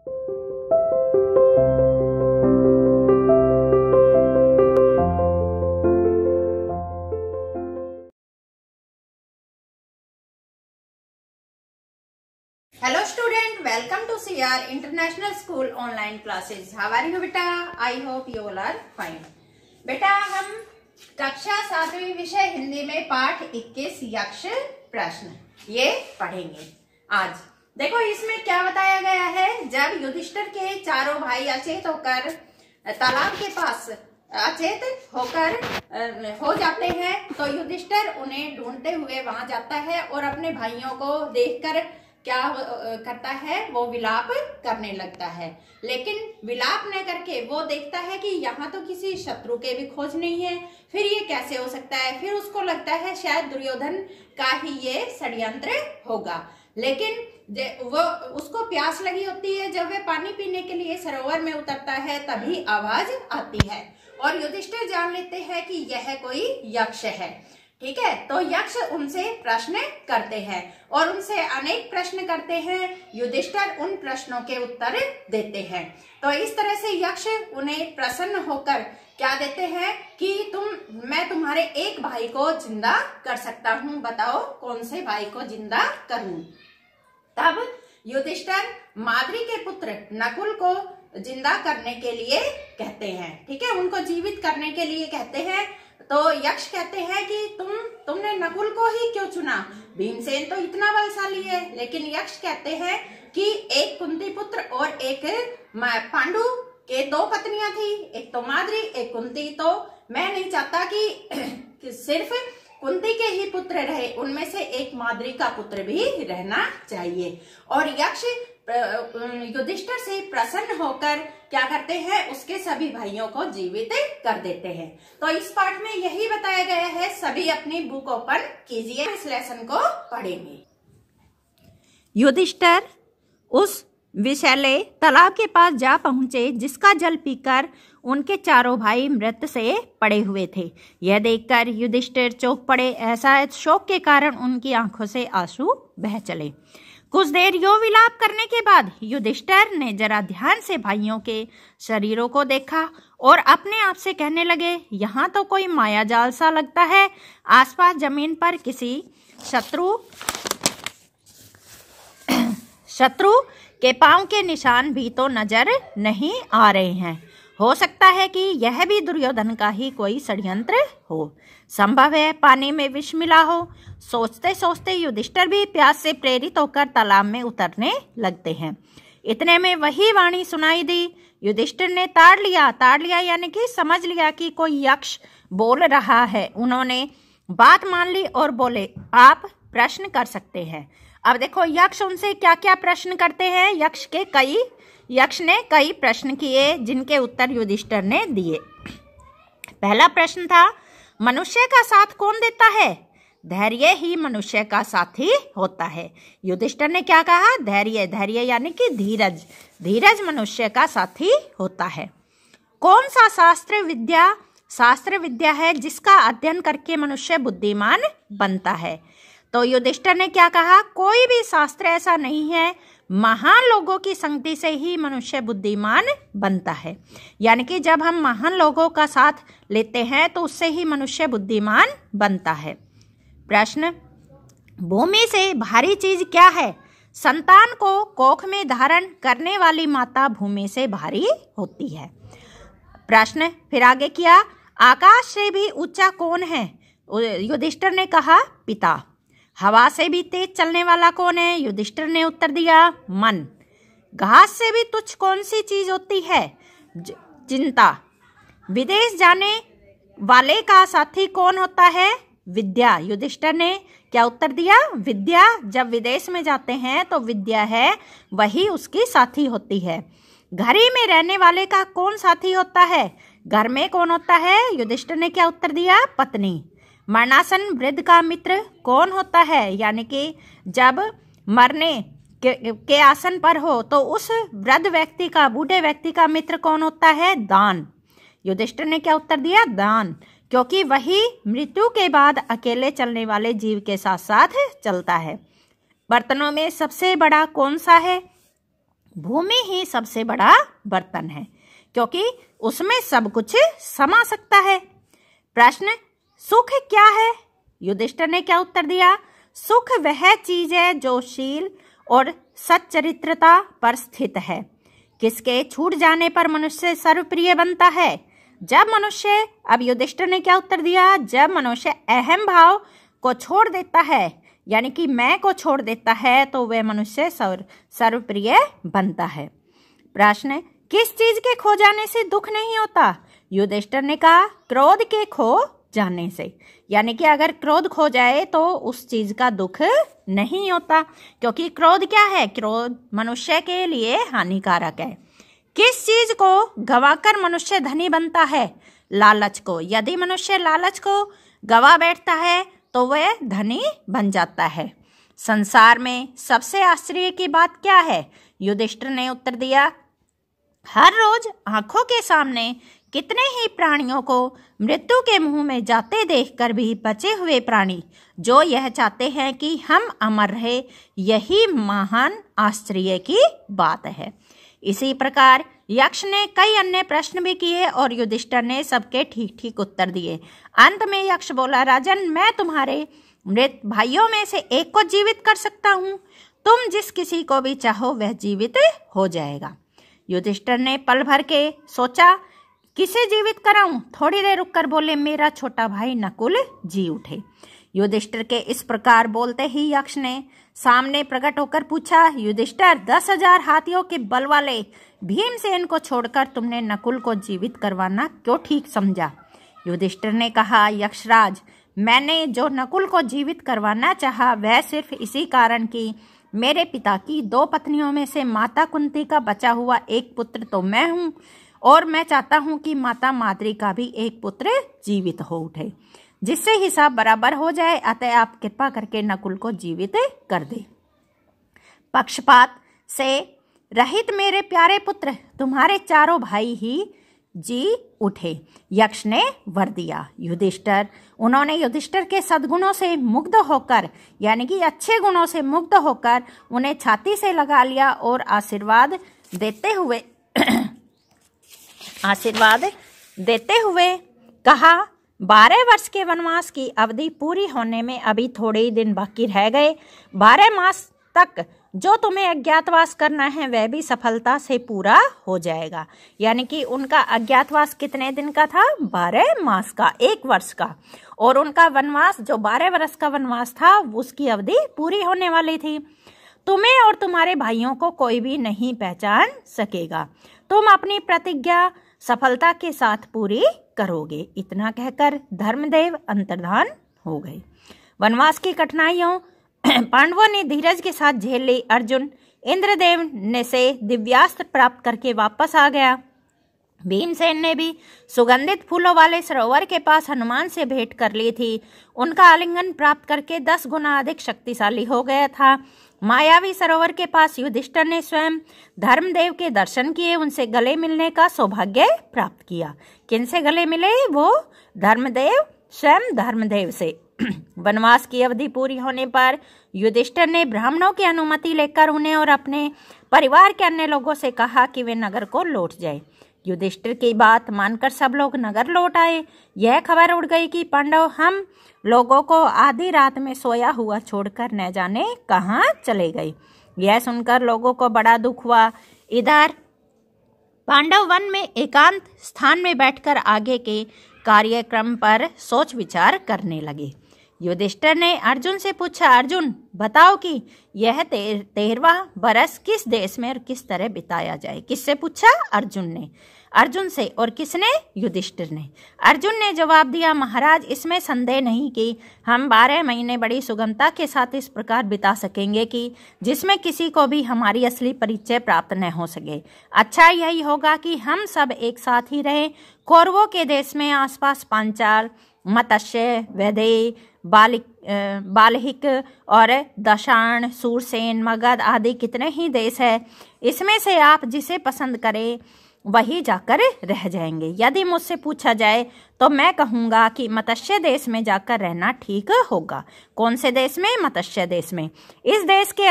Hello student, welcome to CR International School online classes. How are you बेटा? I hope you all are fine. बेटा हम कक्षा 7वीं विषय हिंदी में पाठ 21 यक्ष प्रश्न ये पढ़ेंगे आज। देखो इसमें क्या बताया गया है। जब युधिष्ठिर के चारों भाई अचेत होकर तालाब के पास अचेत होकर हो जाते हैं तो युधिष्ठिर उन्हें ढूंढते हुए वहां जाता है और अपने भाइयों को देखकर क्या करता है, वो विलाप करने लगता है। लेकिन विलाप न करके वो देखता है कि यहाँ तो किसी शत्रु के भी खोज नहीं है, फिर ये कैसे हो सकता है। फिर उसको लगता है शायद दुर्योधन का ही ये षड्यंत्र होगा। लेकिन वो उसको प्यास लगी होती है। जब वे पानी पीने के लिए सरोवर में उतरता है तभी आवाज आती है और युधिष्ठिर जान लेते हैं कि यह कोई यक्ष है। ठीक है, तो यक्ष उनसे प्रश्न करते हैं और उनसे अनेक प्रश्न करते हैं। युधिष्ठिर उन प्रश्नों के उत्तर देते हैं। तो इस तरह से यक्ष उन्हें प्रसन्न होकर क्या देते हैं कि मैं तुम्हारे एक भाई को जिंदा कर सकता हूँ, बताओ कौन से भाई को जिंदा करूं। तब युधिष्ठिर माद्री के पुत्र नकुल को जिंदा करने के लिए कहते हैं। ठीक है, उनको जीवित करने के लिए कहते हैं। तो यक्ष कहते हैं कि तुमने नकुल को ही क्यों चुना, भीमसेन तो इतना बलशाली है। लेकिन यक्ष कहते हैं कि एक कुंती पुत्र और एक पांडु के 2 पत्नियां थी, एक तो माद्री एक कुंती। तो मैं नहीं चाहता कि सिर्फ कुंती के ही पुत्र रहे, उनमें से एक माद्री का पुत्र भी रहना चाहिए। और यक्ष युधिष्ठिर से प्रसन्न होकर क्या करते हैं, उसके सभी भाइयों को जीवित कर देते हैं। तो इस पाठ में यही बताया गया है। सभी अपनी बुक ओपन कीजिए, इस लेसन को पढ़ेंगे। युधिष्ठिर उस विषैले तालाब के पास जा पहुंचे जिसका जल पीकर उनके चारों भाई मृत से पड़े हुए थे। यह देखकर युधिष्ठिर चौंक पड़े। ऐसा शोक के कारण उनकी आंखों से आंसू बह चले। कुछ देर यो विलाप करने के बाद युधिष्ठिर ने जरा ध्यान से भाइयों के शरीरों को देखा और अपने आप से कहने लगे, यहाँ तो कोई माया जाल सा लगता है। आसपास जमीन पर किसी शत्रु के पांव के निशान भी तो नजर नहीं आ रहे हैं। हो सकता है कि यह भी दुर्योधन का ही कोई षड्यंत्र हो। संभव है पानी में विष मिला हो। सोचते सोचते युधिष्ठिर भी प्यास से प्रेरित होकर तालाब में उतरने लगते हैं। इतने में वही वाणी सुनाई दी। युधिष्ठिर ने ताड़ लिया यानी कि समझ लिया कि कोई यक्ष बोल रहा है। उन्होंने बात मान ली और बोले, आप प्रश्न कर सकते हैं। अब देखो यक्ष उनसे क्या क्या प्रश्न करते हैं। यक्ष ने कई प्रश्न किए जिनके उत्तर युधिष्ठिर ने दिए। पहला प्रश्न था, मनुष्य का साथ कौन देता है? धैर्य ही मनुष्य का साथी होता है। युधिष्ठिर ने क्या कहा? धैर्य यानी कि धीरज मनुष्य का साथी होता है। कौन सा शास्त्र विद्या है जिसका अध्ययन करके मनुष्य बुद्धिमान बनता है? तो युधिष्ठिर ने क्या कहा? कोई भी शास्त्र ऐसा नहीं है, महान लोगों की संगति से ही मनुष्य बुद्धिमान बनता है। यानी कि जब हम महान लोगों का साथ लेते हैं तो उससे ही मनुष्य बुद्धिमान बनता है। प्रश्न, भूमि से भारी चीज क्या है? संतान को कोख में धारण करने वाली माता भूमि से भारी होती है। प्रश्न फिर आगे किया, आकाश से भी ऊंचा कौन है? युधिष्ठिर ने कहा, पिता। हवा से भी तेज चलने वाला कौन है? युधिष्ठिर ने उत्तर दिया, मन। घास से भी तुच्छ कौन सी चीज होती है? चिंता। विदेश जाने वाले का साथी कौन होता है? विद्या। युधिष्ठिर ने क्या उत्तर दिया? विद्या। जब विदेश में जाते हैं तो विद्या है वही उसकी साथी होती है। घर ही में रहने वाले का कौन साथी होता है? घर में कौन होता है? युधिष्ठिर ने क्या उत्तर दिया? पत्नी। मरणासन वृद्ध का मित्र कौन होता है? यानी कि जब मरने के आसन पर हो तो उस वृद्ध व्यक्ति का, बूढ़े व्यक्ति का मित्र कौन होता है? दान। युधिष्ठिर ने क्या उत्तर दिया? दान, क्योंकि वही मृत्यु के बाद अकेले चलने वाले जीव के साथ साथ चलता है। बर्तनों में सबसे बड़ा कौन सा है? भूमि ही सबसे बड़ा बर्तन है क्योंकि उसमें सब कुछ समा सकता है। प्रश्न, सुख क्या है? युधिष्ठिर ने क्या उत्तर दिया? सुख वह चीज है जो शील और सच्चरित्रता पर स्थित है। किसके छूट जाने पर मनुष्य सर्वप्रिय बनता है? जब मनुष्य, अब युधिष्ठिर ने क्या उत्तर दिया? जब मनुष्य अहम भाव को छोड़ देता है, यानी कि मैं को छोड़ देता है, तो वह मनुष्य सर्वप्रिय बनता है। प्रश्न, किस चीज के खो जाने से दुख नहीं होता? युधिष्ठिर ने कहा क्रोध के खो जाने से, यानी कि अगर क्रोध खो जाए तो उस चीज का दुख नहीं होता, क्योंकि क्रोध क्या है? क्रोध मनुष्य के लिए हानिकारक है। किस चीज को गवाकर मनुष्य धनी बनता है? लालच को। यदि मनुष्य लालच को गवा बैठता है तो वह धनी बन जाता है। संसार में सबसे आश्चर्य की बात क्या है? युधिष्ठिर ने उत्तर दिया, हर रोज आंखों के सामने कितने ही प्राणियों को मृत्यु के मुंह में जाते देखकर भी बचे हुए प्राणी जो यह चाहते हैं कि हम अमर रहे, यही महान आश्चर्य की बात है। इसी प्रकार यक्ष ने कई अन्य प्रश्न भी किए और युधिष्ठिर ने सबके ठीक ठीक उत्तर दिए। अंत में यक्ष बोला, राजन, मैं तुम्हारे मृत भाइयों में से एक को जीवित कर सकता हूँ। तुम जिस किसी को भी चाहो वह जीवित हो जाएगा। युधिष्ठिर ने पल भर के सोचा, किसे जीवित कराऊं? थोड़ी देर रुककर बोले, मेरा छोटा भाई नकुल जी उठे। युधिष्ठिर के इस प्रकार बोलते ही यक्ष ने सामने प्रकट होकर पूछा, युधिष्ठिर, 10,000 हाथियों के बल वाले भीमसेन को छोड़कर तुमने नकुल को जीवित करवाना क्यों ठीक समझा? युधिष्ठिर ने कहा, यक्षराज, मैंने जो नकुल को जीवित करवाना चाहा वह सिर्फ इसी कारण कि मेरे पिता की 2 पत्नियों में से माता कुंती का बचा हुआ एक पुत्र तो मैं हूँ और मैं चाहता हूँ कि माता माद्री का भी एक पुत्र जीवित हो उठे, जिससे हिसाब बराबर हो जाए। अतः आप कृपा करके नकुल को जीवित कर दे। पक्षपात से रहित मेरे प्यारे पुत्र, तुम्हारे चारों भाई ही जी उठे। यक्ष ने वर दिया। उन्होंने युधिष्ठिर के सद्गुणों से मुग्ध होकर, यानी कि अच्छे गुणों से मुग्ध होकर उन्हें छाती से लगा लिया और आशीर्वाद देते हुए कहा, 12 वर्ष के वनवास की अवधि पूरी होने में अभी थोड़े ही दिन बाकी रह गए। 12 मास तक जो तुम्हें अज्ञातवास करना है वह भी सफलता से पूरा हो जाएगा। यानी कि उनका अज्ञातवास कितने दिन का था? 12 मास का, 1 वर्ष का। और उनका वनवास जो 12 वर्ष का वनवास था उसकी अवधि पूरी होने वाली थी। तुम्हें और तुम्हारे भाइयों को कोई भी नहीं पहचान सकेगा। तुम अपनी प्रतिज्ञा सफलता के साथ पूरी करोगे। इतना कहकर धर्मदेव अंतर्धान हो गए। वनवास की कठिनाइयों पांडवों ने धीरज के साथ झेल ली। अर्जुन इंद्रदेव ने से दिव्यास्त्र प्राप्त करके वापस आ गया। भीमसेन ने भी सुगंधित फूलों वाले सरोवर के पास हनुमान से भेंट कर ली थी। उनका आलिंगन प्राप्त करके 10 गुना अधिक शक्तिशाली हो गया था। मायावी सरोवर के पास युधिष्ठिर ने स्वयं धर्मदेव के दर्शन किए, उनसे गले मिलने का सौभाग्य प्राप्त किया। किनसे गले मिले? वो धर्मदेव, स्वयं धर्मदेव से। वनवास की अवधि पूरी होने पर युधिष्ठिर ने ब्राह्मणों की अनुमति लेकर उन्हें और अपने परिवार के अन्य लोगों से कहा कि वे नगर को लौट जाए। युधिष्ठिर की बात मानकर सब लोग नगर लौट आए। यह खबर उड़ गई कि पांडव हम लोगों को आधी रात में सोया हुआ छोड़कर न जाने कहाँ चले गए। यह सुनकर लोगों को बड़ा दुख हुआ। इधर पांडव वन में एकांत स्थान में बैठकर आगे के कार्यक्रम पर सोच विचार करने लगे। युधिष्ठिर ने अर्जुन से पूछा, अर्जुन बताओ कि यह 13वां बरस किस देश में और किस तरह बिताया जाए। किससे पूछा? अर्जुन ने। अर्जुन से। और किसने? युधिष्ठिर ने। अर्जुन ने जवाब दिया, महाराज इसमें संदेह नहीं कि हम 12 महीने बड़ी सुगमता के साथ इस प्रकार बिता सकेंगे कि जिसमें किसी को भी हमारी असली परिचय प्राप्त न हो सके। अच्छा यही होगा कि हम सब एक साथ ही रहें। कौरवों के देश में आसपास पांचाल, मत्स्य, वैदेही, बालहिक और दशाण, सूरसेन, मगध आदि कितने ही देश है। इसमें से आप जिसे पसंद करें वही जाकर रह जाएंगे। यदि मुझसे पूछा जाए तो मैं कहूँगा कि मत्स्य देश में जाकर रहना ठीक होगा। कौन से देश में? मत्स्य देश में। इस देश के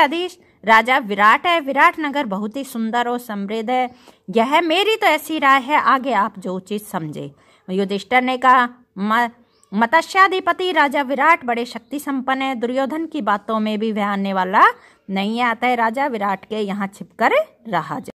राजा विराट है। विराट नगर बहुत ही सुंदर और समृद्ध है। यह मेरी तो ऐसी राय है, आगे आप जो उचित समझे। युधिष्ठिर ने कहा, मत्स्याधिपति राजा विराट बड़े शक्ति संपन्न है। दुर्योधन की बातों में भी वह आने वाला नहीं आता है। राजा विराट के यहाँ छिपकर रहा।